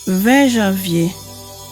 20 janvier,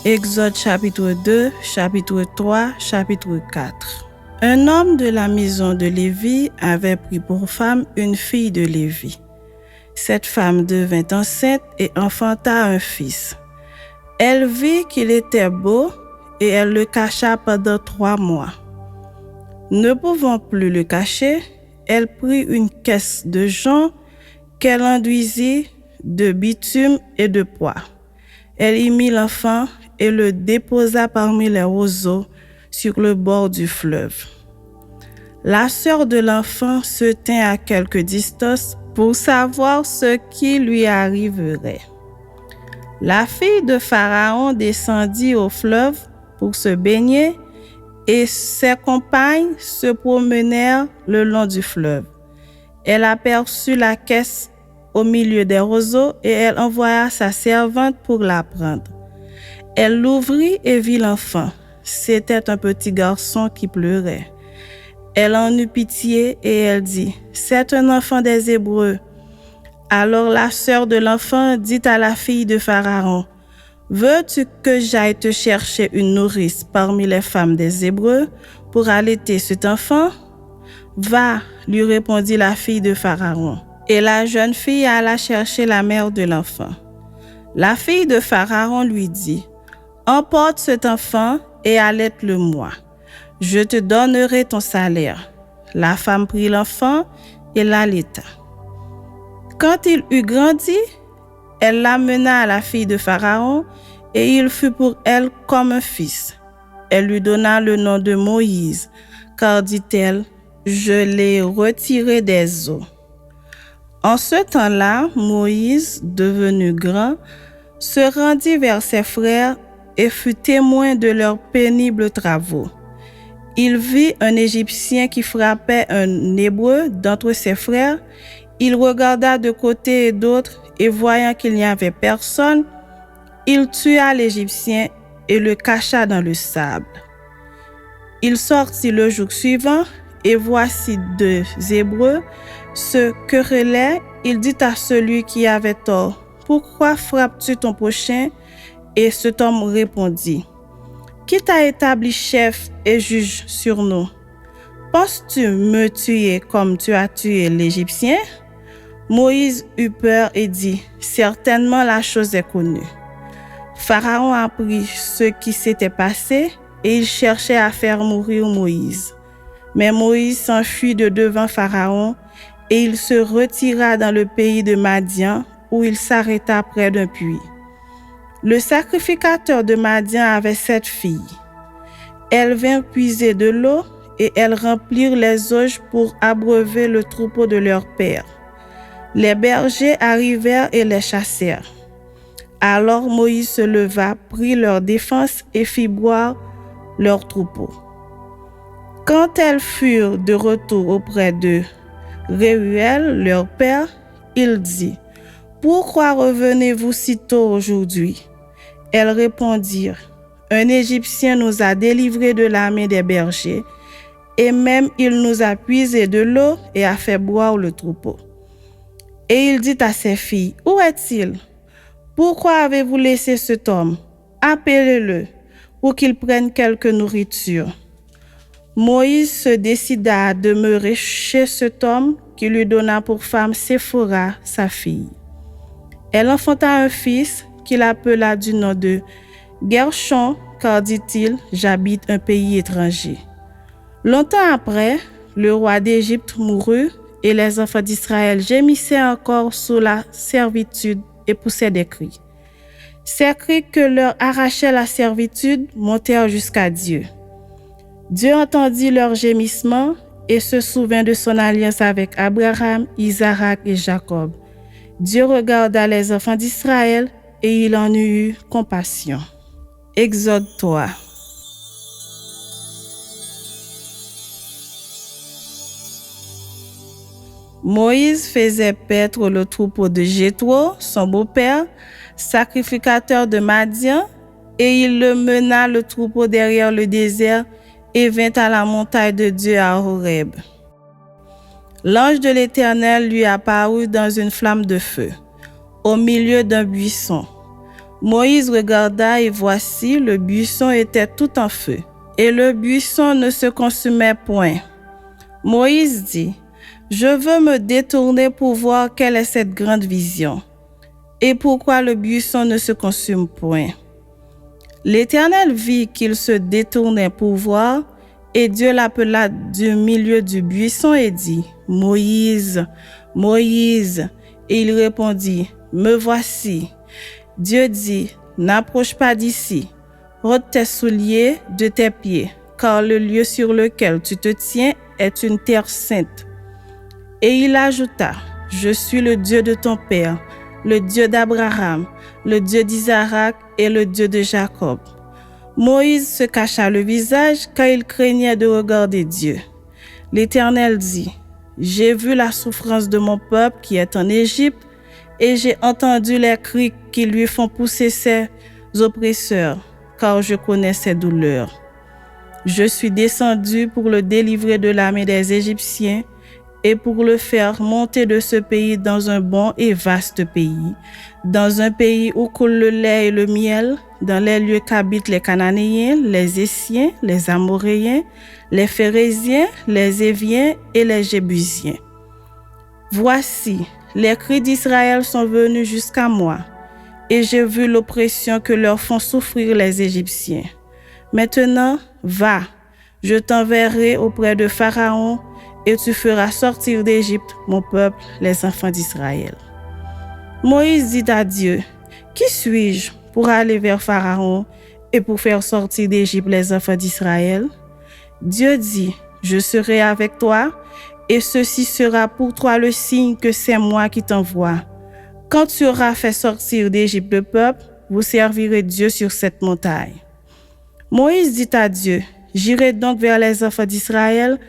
Exode chapitre 2, chapitre 3, chapitre 4. Un homme de la maison de Lévi avait pris pour femme une fille de Lévi. Cette femme devint enceinte et enfanta un fils. Elle vit qu'il était beau et elle le cacha pendant 3 mois. Ne pouvant plus le cacher, elle prit une caisse de jonc qu'elle enduisit de bitume et de poix. Elle y mit l'enfant et le déposa parmi les roseaux sur le bord du fleuve. La sœur de l'enfant se tint à quelque distance pour savoir ce qui lui arriverait. La fille de Pharaon descendit au fleuve pour se baigner et ses compagnes se promenèrent le long du fleuve. Elle aperçut la caisse au milieu des roseaux et elle envoya sa servante pour la prendre. Elle l'ouvrit et vit l'enfant. C'était un petit garçon qui pleurait. Elle en eut pitié et elle dit, « C'est un enfant des Hébreux. » Alors la sœur de l'enfant dit à la fille de Pharaon, « Veux-tu que j'aille te chercher une nourrice parmi les femmes des Hébreux pour allaiter cet enfant? » « Va, lui répondit la fille de Pharaon. Et la jeune fille alla chercher la mère de l'enfant. La fille de Pharaon lui dit, « Emporte cet enfant et allaite-le-moi. Je te donnerai ton salaire. » La femme prit l'enfant et l'allaita. Quand il eut grandi, elle l'amena à la fille de Pharaon et il fut pour elle comme un fils. Elle lui donna le nom de Moïse, car dit-elle, « Je l'ai retiré des eaux. » En ce temps-là, Moïse, devenu grand, se rendit vers ses frères et fut témoin de leurs pénibles travaux. Il vit un Égyptien qui frappait un Hébreu d'entre ses frères. Il regarda de côté et d'autre et voyant qu'il n'y avait personne, il tua l'Égyptien et le cacha dans le sable. Il sortit le jour suivant et voici 2 Hébreux se querellaient. Il dit à celui qui avait tort, « Pourquoi frappes-tu ton prochain ?» Et cet homme répondit, « Qui t'a établi chef et juge sur nous? Penses-tu me tuer comme tu as tué l'Égyptien? » Moïse eut peur et dit, « Certainement la chose est connue. » Pharaon apprit ce qui s'était passé et il cherchait à faire mourir Moïse. Mais Moïse s'enfuit de devant Pharaon et il se retira dans le pays de Madian où il s'arrêta près d'un puits. Le sacrificateur de Madian avait 7 filles. Elles vinrent puiser de l'eau et elles remplirent les auges pour abreuver le troupeau de leur père. Les bergers arrivèrent et les chassèrent. Alors Moïse se leva, prit leur défense et fit boire leur troupeau. Quand elles furent de retour auprès de Réuel, leur père, il dit, « Pourquoi revenez-vous si tôt aujourd'hui? » Elles répondirent, « Un Égyptien nous a délivrés de la main des bergers, et même il nous a puisé de l'eau et a fait boire le troupeau. » Et il dit à ses filles, « Où est-il? Pourquoi avez-vous laissé cet homme? Appelez-le pour qu'il prenne quelque nourriture. » Moïse se décida à demeurer chez cet homme qui lui donna pour femme Séphora, sa fille. Elle enfanta un fils qu'il appela du nom de Gershon, car dit-il, « J'habite un pays étranger. » Longtemps après, le roi d'Égypte mourut et les enfants d'Israël gémissaient encore sous la servitude et poussaient des cris. Ces cris que leur arrachait la servitude montèrent jusqu'à Dieu. Dieu entendit leurs gémissements et se souvint de son alliance avec Abraham, Isaac et Jacob. Dieu regarda les enfants d'Israël et il en eut compassion. Exode 3. Moïse faisait paître le troupeau de Jéthro, son beau-père, sacrificateur de Madian, et il le mena le troupeau derrière le désert et vint à la montagne de Dieu à Horeb. L'ange de l'Éternel lui apparut dans une flamme de feu, au milieu d'un buisson. Moïse regarda et voici, le buisson était tout en feu, et le buisson ne se consumait point. Moïse dit, « Je veux me détourner pour voir quelle est cette grande vision, et pourquoi le buisson ne se consume point. » L'Éternel vit qu'il se détournait pour voir, et Dieu l'appela du milieu du buisson et dit, « Moïse, Moïse. » Et il répondit, « Me voici. » Dieu dit, « N'approche pas d'ici, ôte tes souliers de tes pieds, car le lieu sur lequel tu te tiens est une terre sainte. » Et il ajouta, « Je suis le Dieu de ton père, le Dieu d'Abraham, le Dieu d'Isaac et le Dieu de Jacob. » Moïse se cacha le visage car il craignait de regarder Dieu. L'Éternel dit, « J'ai vu la souffrance de mon peuple qui est en Égypte, et j'ai entendu les cris qui lui font pousser ses oppresseurs, car je connais ses douleurs. Je suis descendu pour le délivrer de la main des Égyptiens et pour le faire monter de ce pays dans un bon et vaste pays, dans un pays où coule le lait et le miel, dans les lieux qu'habitent les Cananéens, les Essiens, les Amoréens, les Phérésiens, les Éviens et les Jébusiens. Voici, les cris d'Israël sont venus jusqu'à moi, et j'ai vu l'oppression que leur font souffrir les Égyptiens. Maintenant, va, je t'enverrai auprès de Pharaon, et tu feras sortir d'Égypte mon peuple, les enfants d'Israël. » Moïse dit à Dieu, « Qui suis-je pour aller vers Pharaon et pour faire sortir d'Égypte les enfants d'Israël? » Dieu dit, « Je serai avec toi, et ceci sera pour toi le signe que c'est moi qui t'envoie. Quand tu auras fait sortir d'Égypte le peuple, vous servirez Dieu sur cette montagne. » Moïse dit à Dieu, « J'irai donc vers les enfants d'Israël,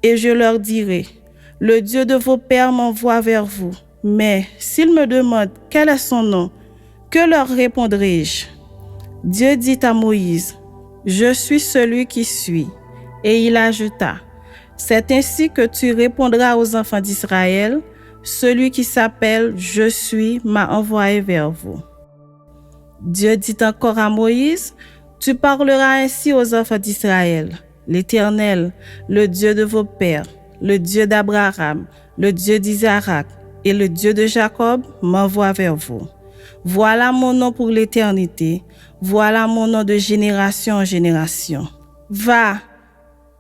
et je leur dirai, « Le Dieu de vos pères m'envoie vers vous. » Mais s'ils me demandent quel est son nom, que leur répondrai-je? Dieu dit à Moïse, « Je suis celui qui suis. » Et il ajouta, « C'est ainsi que tu répondras aux enfants d'Israël, celui qui s'appelle « Je suis » m'a envoyé vers vous. » Dieu dit encore à Moïse, « Tu parleras ainsi aux enfants d'Israël. L'Éternel, le Dieu de vos pères, le Dieu d'Abraham, le Dieu d'Isaac et le Dieu de Jacob m'envoie vers vous. Voilà mon nom pour l'éternité, voilà mon nom de génération en génération. Va,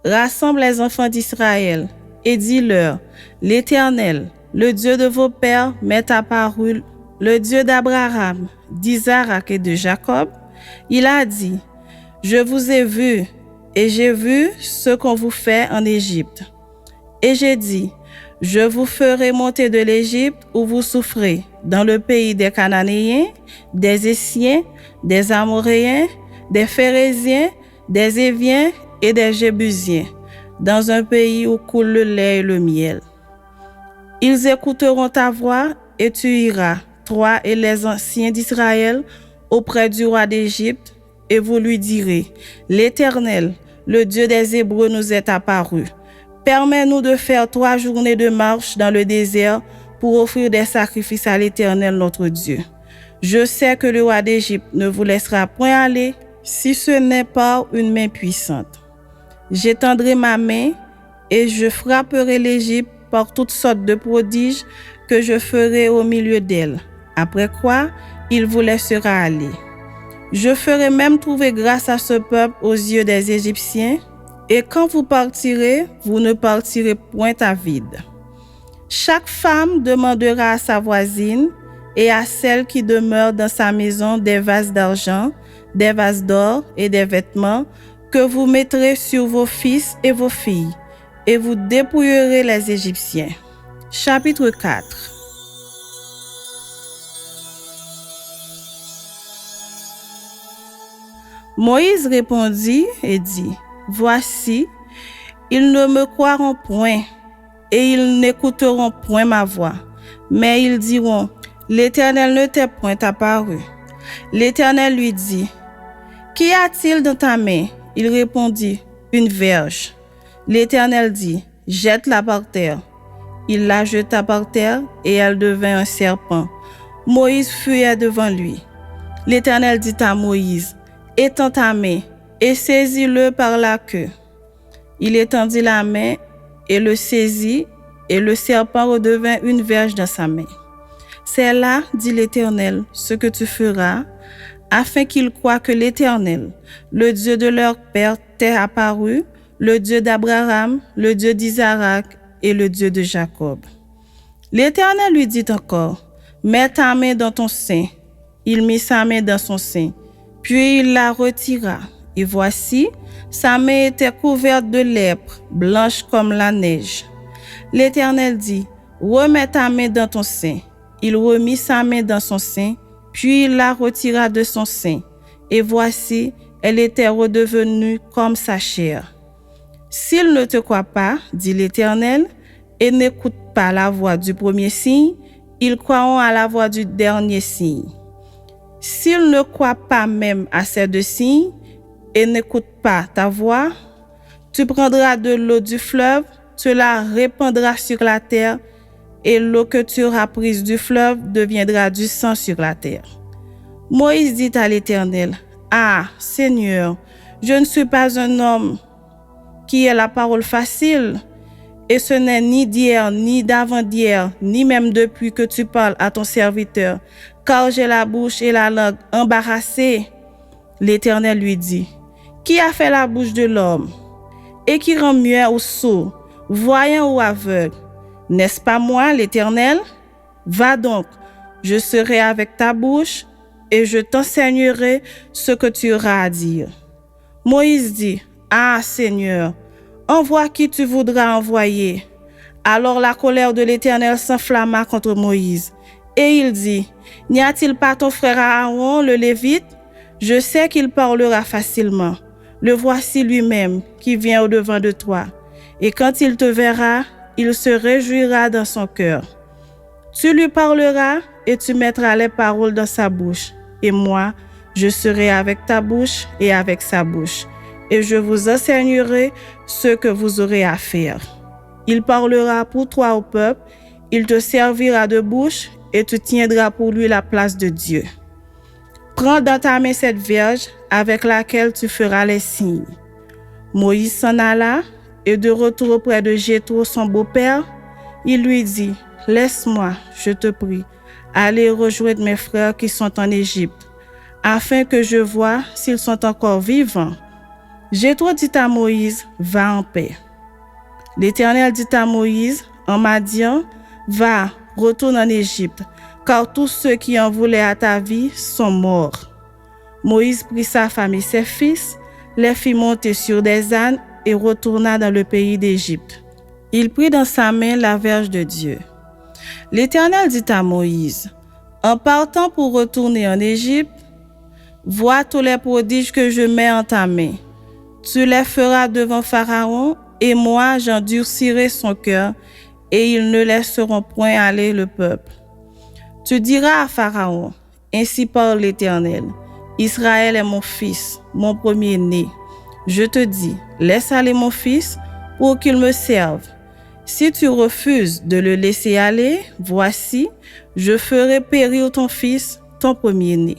rassemble les enfants d'Israël et dis-leur, l'Éternel, le Dieu de vos pères, m'est apparu, le Dieu d'Abraham, d'Isaac et de Jacob. Il a dit, je vous ai vu et j'ai vu ce qu'on vous fait en Égypte. Et j'ai dit, je vous ferai monter de l'Égypte où vous souffrez, dans le pays des Cananéens, des Essiens, des Amoréens, des Phérésiens, des Éviens et des Jébusiens, dans un pays où coule le lait et le miel. Ils écouteront ta voix et tu iras, toi et les anciens d'Israël, auprès du roi d'Égypte, et vous lui direz, l'Éternel, le Dieu des Hébreux nous est apparu. Permets-nous de faire 3 journées de marche dans le désert pour offrir des sacrifices à l'Éternel notre Dieu. Je sais que le roi d'Égypte ne vous laissera point aller si ce n'est par une main puissante. J'étendrai ma main et je frapperai l'Égypte par toutes sortes de prodiges que je ferai au milieu d'elle, après quoi il vous laissera aller. Je ferai même trouver grâce à ce peuple aux yeux des Égyptiens, et quand vous partirez, vous ne partirez point à vide. Chaque femme demandera à sa voisine et à celle qui demeure dans sa maison des vases d'argent, des vases d'or et des vêtements que vous mettrez sur vos fils et vos filles, et vous dépouillerez les Égyptiens. Chapitre 4. Moïse répondit et dit, « Voici, ils ne me croiront point et ils n'écouteront point ma voix, mais ils diront, l'Éternel ne t'est point apparu. » L'Éternel lui dit, « Qu'y a-t-il dans ta main? » Il répondit, « Une verge. » L'Éternel dit, « Jette-la par terre. » Il la jeta par terre et elle devint un serpent. Moïse fuyait devant lui. L'Éternel dit à Moïse, « Étends ta main et saisis-le par la queue. » Il étendit la main et le saisit, et le serpent redevint une verge dans sa main. « C'est là, dit l'Éternel, ce que tu feras, afin qu'ils croient que l'Éternel, le Dieu de leur père, t'est apparu, le Dieu d'Abraham, le Dieu d'Isaac et le Dieu de Jacob. » L'Éternel lui dit encore, « Mets ta main dans ton sein. » Il mit sa main dans son sein, puis il la retira. Et voici, sa main était couverte de lèpre, blanche comme la neige. L'Éternel dit, « Remets ta main dans ton sein. » Il remit sa main dans son sein, puis il la retira de son sein. Et voici, elle était redevenue comme sa chair. « S'ils ne te croient pas, dit l'Éternel, et n'écoutent pas la voix du premier signe, ils croiront à la voix du dernier signe. S'ils ne croient pas même à ces deux signes et n'écoutent pas ta voix, tu prendras de l'eau du fleuve, tu la répandras sur la terre, et l'eau que tu auras prise du fleuve deviendra du sang sur la terre. » Moïse dit à l'Éternel, « Ah, Seigneur, je ne suis pas un homme qui ait la parole facile, et ce n'est ni d'hier, ni d'avant-hier, ni même depuis que tu parles à ton serviteur, car j'ai la bouche et la langue embarrassées. » L'Éternel lui dit, « Qui a fait la bouche de l'homme? Et qui rend muet ou sourd, voyant ou aveugle? N'est-ce pas moi, l'Éternel? Va donc, je serai avec ta bouche, et je t'enseignerai ce que tu auras à dire. » Moïse dit, « Ah, Seigneur, envoie qui tu voudras envoyer. » Alors la colère de l'Éternel s'enflamma contre Moïse. Et il dit, « N'y a-t-il pas ton frère Aaron, le Lévite? Je sais qu'il parlera facilement. Le voici lui-même qui vient au-devant de toi. Et quand il te verra, il se réjouira dans son cœur. Tu lui parleras et tu mettras les paroles dans sa bouche. Et moi, je serai avec ta bouche et avec sa bouche. Et je vous enseignerai ce que vous aurez à faire. Il parlera pour toi au peuple, il te servira de bouche et tu tiendras pour lui la place de Dieu. Prends dans ta main cette verge avec laquelle tu feras les signes. » Moïse s'en alla et de retour auprès de Jéthro, son beau-père, il lui dit, « Laisse-moi, je te prie, aller rejoindre mes frères qui sont en Égypte, afin que je voie s'ils sont encore vivants. » Jéthro dit à Moïse, « Va en paix. » L'Éternel dit à Moïse, en Madian, « Va, retourne en Égypte, car tous ceux qui en voulaient à ta vie sont morts. » Moïse prit sa femme et ses fils, les fit monter sur des ânes et retourna dans le pays d'Égypte. Il prit dans sa main la verge de Dieu. L'Éternel dit à Moïse, « En partant pour retourner en Égypte, vois tous les prodiges que je mets en ta main. Tu les feras devant Pharaon, et moi j'endurcirai son cœur, et ils ne laisseront point aller le peuple. Tu diras à Pharaon, ainsi parle l'Éternel, Israël est mon fils, mon premier-né. Je te dis, laisse aller mon fils pour qu'il me serve. Si tu refuses de le laisser aller, voici, je ferai périr ton fils, ton premier-né. »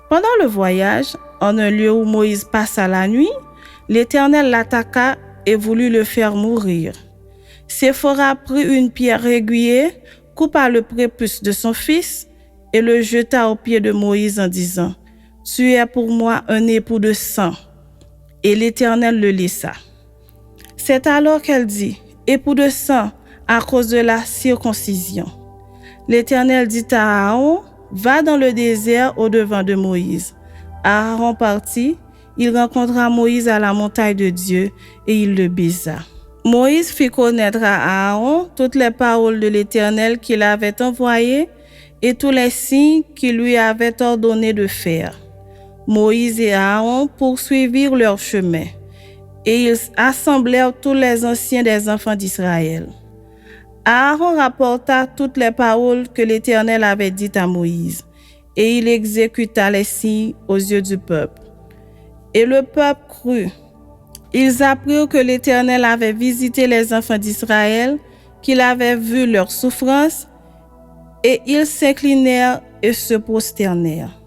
Pendant le voyage, en un lieu où Moïse passa la nuit, l'Éternel l'attaqua et voulut le faire mourir. Séphora prit une pierre aiguillée, coupa le prépuce de son fils et le jeta aux pieds de Moïse en disant, « Tu es pour moi un époux de sang. » Et l'Éternel le laissa. C'est alors qu'elle dit, « Époux de sang, à cause de la circoncision. » L'Éternel dit à Aaron, « Va dans le désert au-devant de Moïse. » Aaron partit, il rencontra Moïse à la montagne de Dieu et il le baisa. Moïse fit connaître à Aaron toutes les paroles de l'Éternel qu'il avait envoyées et tous les signes qu'il lui avait ordonné de faire. Moïse et Aaron poursuivirent leur chemin, et ils assemblèrent tous les anciens des enfants d'Israël. Aaron rapporta toutes les paroles que l'Éternel avait dites à Moïse, et il exécuta les signes aux yeux du peuple. Et le peuple crut. Ils apprirent que l'Éternel avait visité les enfants d'Israël, qu'il avait vu leur souffrance, et ils s'inclinèrent et se prosternèrent.